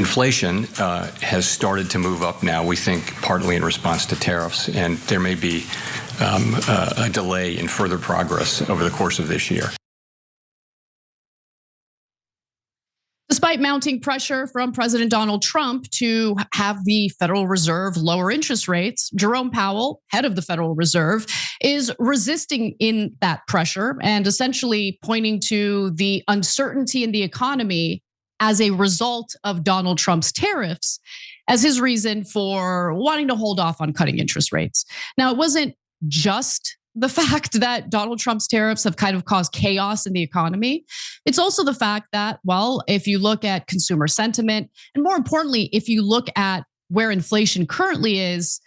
Inflation has started to move up now, we think partly in response to tariffs, and there may be a delay in further progress over the course of this year. Despite mounting pressure from President Donald Trump to have the Federal Reserve lower interest rates, Jerome Powell, head of the Federal Reserve, is resisting in that pressure and essentially pointing to the uncertainty in the economy as a result of Donald Trump's tariffs as his reason for wanting to hold off on cutting interest rates. Now, it wasn't just the fact that Donald Trump's tariffs have kind of caused chaos in the economy. It's also the fact that, well, if you look at consumer sentiment, and more importantly, if you look at where inflation currently is,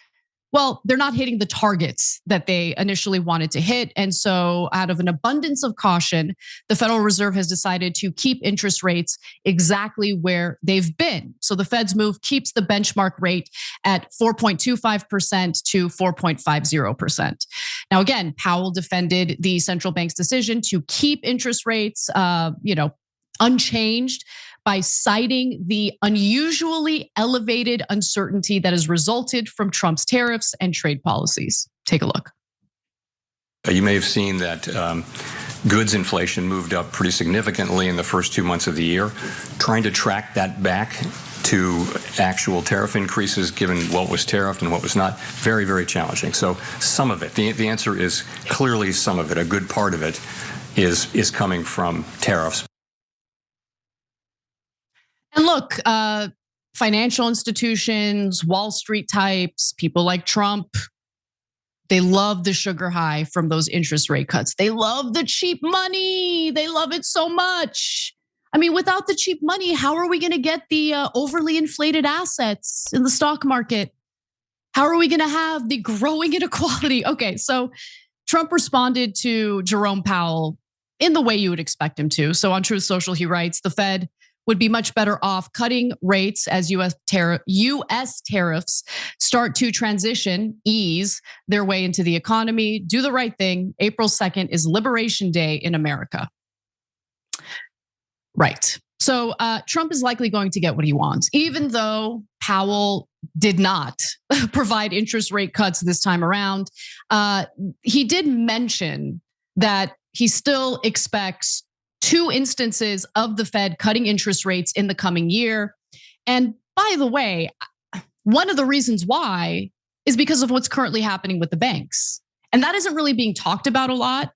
well, they're not hitting the targets that they initially wanted to hit. And so out of an abundance of caution, the Federal Reserve has decided to keep interest rates exactly where they've been. So the Fed's move keeps the benchmark rate at 4.25% to 4.50%. Now, again, Powell defended the central bank's decision to keep interest rates, unchanged by citing the unusually elevated uncertainty that has resulted from Trump's tariffs and trade policies. Take a look. You may have seen that goods inflation moved up pretty significantly in the first 2 months of the year. Trying to track that back to actual tariff increases, given what was tariffed and what was not, very, very challenging. So some of it, the answer is clearly some of it. A good part of it is coming from tariffs. And look, financial institutions, Wall Street types, people like Trump, they love the sugar high from those interest rate cuts. They love the cheap money. They love it so much. I mean, without the cheap money, how are we going to get the overly inflated assets in the stock market? How are we going to have the growing inequality? Okay, so Trump responded to Jerome Powell in the way you would expect him to. So on Truth Social, he writes, the Fed would be much better off cutting rates as US tariffs start to ease their way into the economy. Do the right thing. April 2nd is Liberation Day in America. Right. So Trump is likely going to get what he wants, even though Powell did not provide interest rate cuts this time around. He did mention that he still expects 2 instances of the Fed cutting interest rates in the coming year. And by the way, one of the reasons why is because of what's currently happening with the banks. And that isn't really being talked about a lot.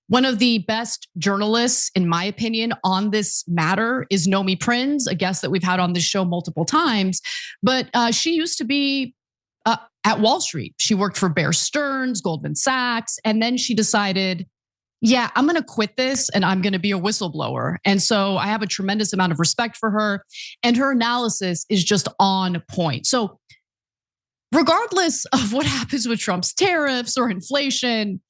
One of the best journalists, in my opinion, on this matter is Nomi Prinz, a guest that we've had on this show multiple times. But she used to be at Wall Street. She worked for Bear Stearns, Goldman Sachs, and then she decided, yeah, I'm going to quit this and I'm going to be a whistleblower. And so I have a tremendous amount of respect for her, and her analysis is just on point. So regardless of what happens with Trump's tariffs or inflation,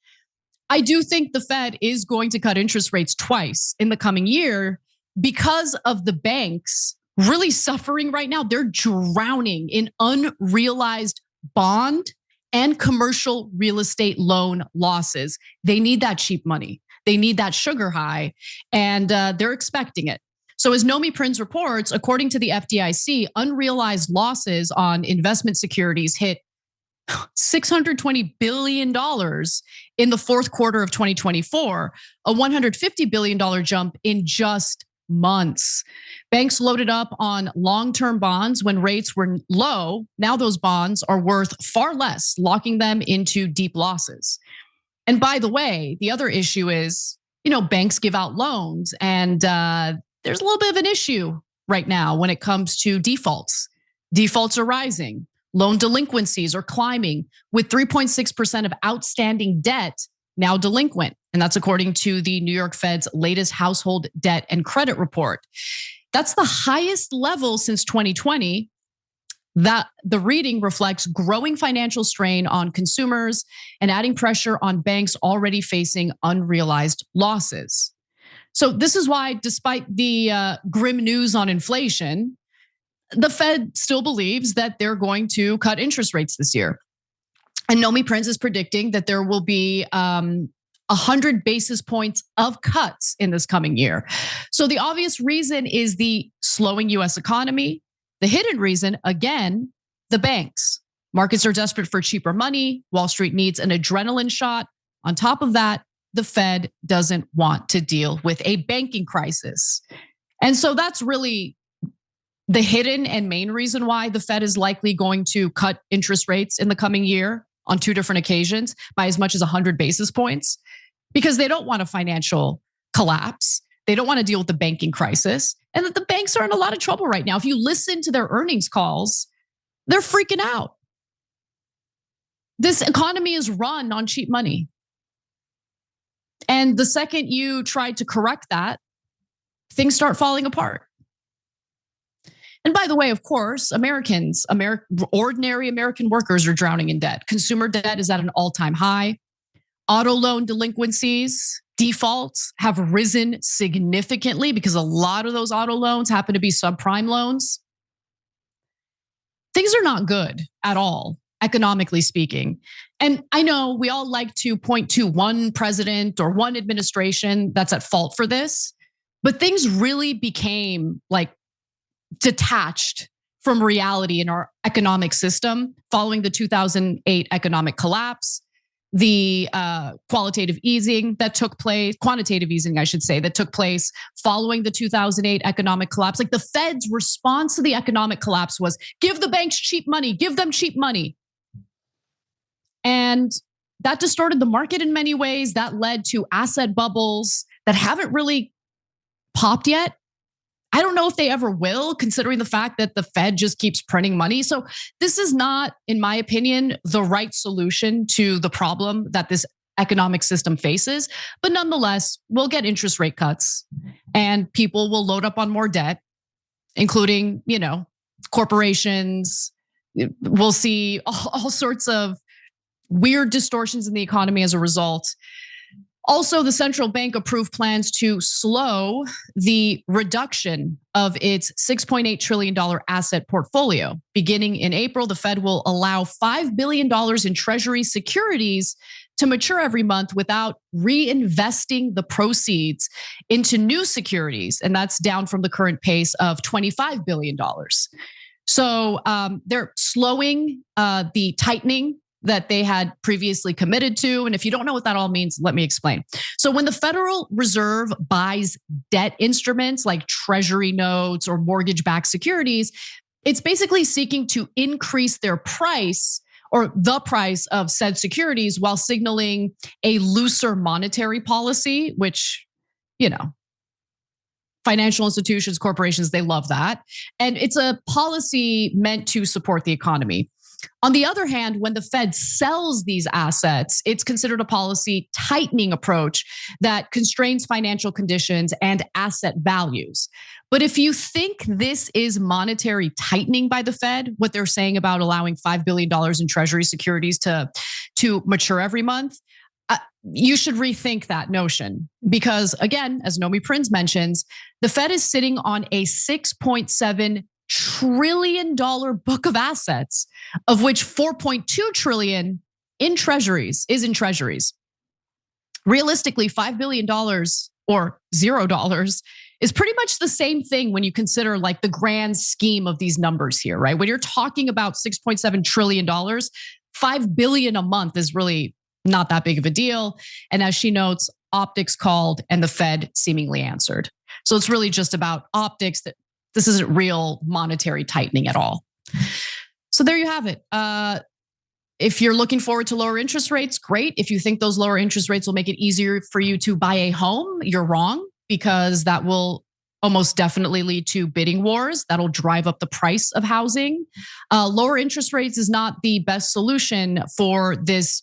I do think the Fed is going to cut interest rates twice in the coming year because of the banks really suffering right now. They're drowning in unrealized bond and commercial real estate loan losses. They need that cheap money. They need that sugar high, and they're expecting it. So as Nomi Prinz reports, according to the FDIC, unrealized losses on investment securities hit $620 billion in the fourth quarter of 2024, a $150 billion jump in just months. Banks loaded up on long-term bonds when rates were low. Now those bonds are worth far less, locking them into deep losses. And by the way, the other issue is, banks give out loans, and there's a little bit of an issue right now when it comes to defaults. Defaults are rising. Loan delinquencies are climbing, with 3.6% of outstanding debt now delinquent. And that's according to the New York Fed's latest household debt and credit report. That's the highest level since 2020. That the reading reflects growing financial strain on consumers and adding pressure on banks already facing unrealized losses. So this is why, despite the grim news on inflation, the Fed still believes that they're going to cut interest rates this year. And Nomi Prinz is predicting that there will be 100 basis points of cuts in this coming year. So the obvious reason is the slowing US economy, The hidden reason, again, the banks. Markets are desperate for cheaper money. Wall Street needs an adrenaline shot. On top of that, the Fed doesn't want to deal with a banking crisis. And so that's really the hidden and main reason why the Fed is likely going to cut interest rates in the coming year on 2 different occasions by as much as 100 basis points, because they don't want a financial collapse. They don't want to deal with the banking crisis, and that the banks are in a lot of trouble right now. If you listen to their earnings calls, they're freaking out. This economy is run on cheap money. And the second you try to correct that, things start falling apart. And by the way, of course, ordinary American workers are drowning in debt. Consumer debt is at an all-time high. Auto loan delinquencies, defaults have risen significantly because a lot of those auto loans happen to be subprime loans. Things are not good at all, economically speaking. And I know we all like to point to one president or one administration that's at fault for this, but things really became like detached from reality in our economic system following the 2008 economic collapse, the quantitative easing, I should say, that took place following the 2008 economic collapse. Like the Fed's response to the economic collapse was, give the banks cheap money, give them cheap money. And that distorted the market in many ways. That led to asset bubbles that haven't really popped yet. I don't know if they ever will, considering the fact that the Fed just keeps printing money. So this is not, in my opinion, the right solution to the problem that this economic system faces. But nonetheless, we'll get interest rate cuts and people will load up on more debt, including, corporations. We'll see all sorts of weird distortions in the economy as a result. Also, the central bank approved plans to slow the reduction of its $6.8 trillion asset portfolio. Beginning in April, the Fed will allow $5 billion in Treasury securities to mature every month without reinvesting the proceeds into new securities. And that's down from the current pace of $25 billion. So they're slowing the tightening that they had previously committed to. And if you don't know what that all means, let me explain. So when the Federal Reserve buys debt instruments like treasury notes or mortgage-backed securities, it's basically seeking to increase their price or the price of said securities while signaling a looser monetary policy, which, financial institutions, corporations, they love that. And it's a policy meant to support the economy. On the other hand, when the Fed sells these assets, it's considered a policy tightening approach that constrains financial conditions and asset values. But if you think this is monetary tightening by the Fed, what they're saying about allowing $5 billion in Treasury securities to mature every month, you should rethink that notion. Because again, as Nomi Prinz mentions, the Fed is sitting on a $6.7 trillion book of assets, of which 4.2 trillion in treasuries is in treasuries. Realistically, $5 billion or $0 is pretty much the same thing when you consider like the grand scheme of these numbers here, right? When you're talking about $6.7 trillion, $5 billion a month is really not that big of a deal. And as she notes, optics called and the Fed seemingly answered. So it's really just about optics, that this isn't real monetary tightening at all. So there you have it. If you're looking forward to lower interest rates, great. If you think those lower interest rates will make it easier for you to buy a home, you're wrong, because that will almost definitely lead to bidding wars. That'll drive up the price of housing. Lower interest rates is not the best solution for this,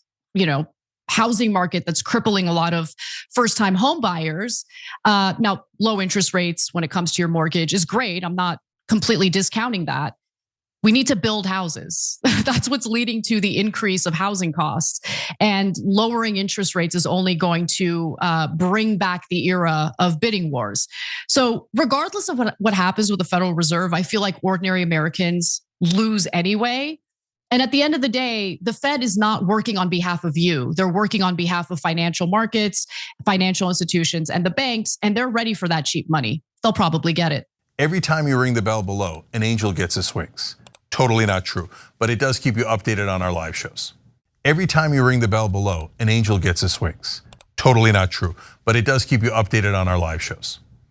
housing market that's crippling a lot of first-time home buyers. Now, low interest rates when it comes to your mortgage is great. I'm not completely discounting that. We need to build houses. That's what's leading to the increase of housing costs. And lowering interest rates is only going to bring back the era of bidding wars. So regardless of what happens with the Federal Reserve, I feel like ordinary Americans lose anyway. And at the end of the day, the Fed is not working on behalf of you. They're working on behalf of financial markets, financial institutions, and the banks, and they're ready for that cheap money. They'll probably get it. Every time you ring the bell below, an angel gets his wings. Totally not true, but it does keep you updated on our live shows. Every time you ring the bell below, an angel gets his wings. Totally not true, but it does keep you updated on our live shows.